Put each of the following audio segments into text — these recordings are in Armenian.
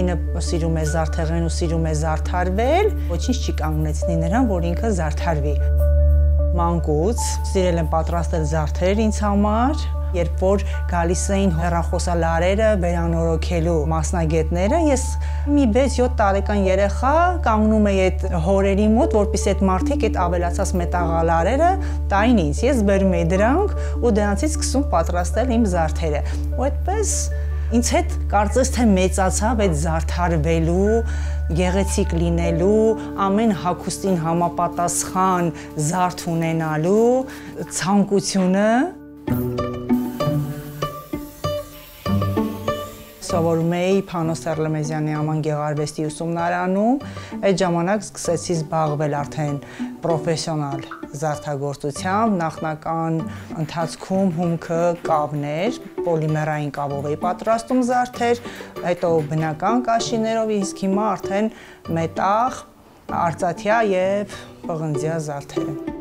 կինը սիրում է զարդեղեն ու սիրում է զարդարվել, ոչինչ չի կանգնեցնի նրան, որ ինքը զարդարվի։ Մանկուց սիրել եմ պատրաստել զարդեր ինձ համար, երբ որ գալիս էին հեռախոսալարերը վերանորոգելու մասնագետները, ես մի 6-7 տարեկան երեխա կանգնում էի այդ հորերի մոտ, որպեսզի այդ մարդիկ այդ ավելացած մետաղալարերը տային ինձ։ Ես բերում էի դրանք ու դրանցից սկսում պատրաստել իմ զարդերը։ Ու այդպես ինձ հետ կարծես թե մեծացավ այդ զարդարվելու, գեղեցիկ լինելու, ամեն հագուստին համապատասխան զարդ ունենալու ցանկությունը։ Սովորում էի Փանոս Թերլեմեզյանի Աման գեղարվեստի ուսումնարանում, այդ ժամանակ սկսեցի զբաղվել արդեն պրոֆեսիոնալ զարդագործությամբ, նախնական ընթացքում հումքը կավներ, պոլիմերային կավով էի պատրաստում զարդեր, հետո բնական կաշիներով, իսկ հիմա արդեն մետաղ, արծաթյա եւ պղնձյա զարդեր։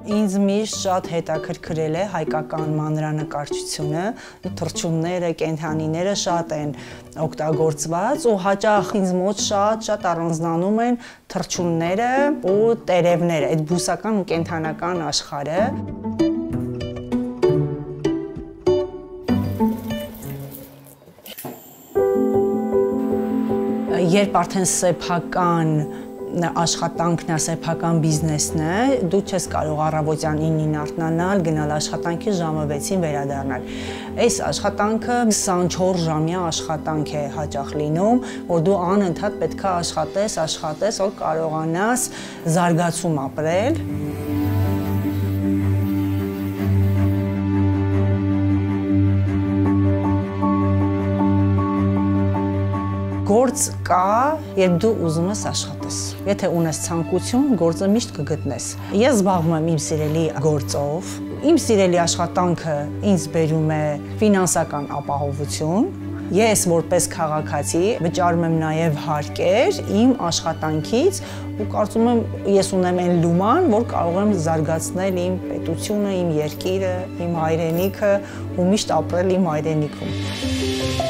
Ինձ միշտ շատ հետաքրքրել է հայկական մանրանկարչությունը, թռչունները, կենդանիները շատ են օգտագործված ու հաճախ ինձ մոտ շատ առանձնանում են թռչունները ու տերևները, այդ բուսական ու կենդանական աշխարհը։ Երբ արդեն սեփական աշխատանքն է, սեփական բիզնեսն է, դու չես կարող առավոտյան 9-ին արթնանալ, գնալ աշխատանքի ժամը 6-ին վերադառնալ։ Այս աշխատանքը 24 ժամյա աշխատանք է հաճախ լինում, որ դու անընդհատ պետք է աշխատես, որ կարողանաս զարգացում ապրել։ Գործ կա, երբ դու ուզում ես աշխատես։ Եթե ունես ցանկություն, գործը միշտ կգտնես։ Ես զբաղվում եմ իմ սիրելի գործով։ Իմ սիրելի աշխատանքը ինձ բերում է ֆինանսական ապահովություն։ Ես որպես քաղաքացի վճարում եմ նաև հարկեր իմ աշխատանքից ու կարծում եմ ես ունեմ այն լուման, որ կարող եմ զարգացնել իմ պետությունը, իմ երկիրը, իմ հայրենիքը ու միշտ ապրել իմ հայրենիքում։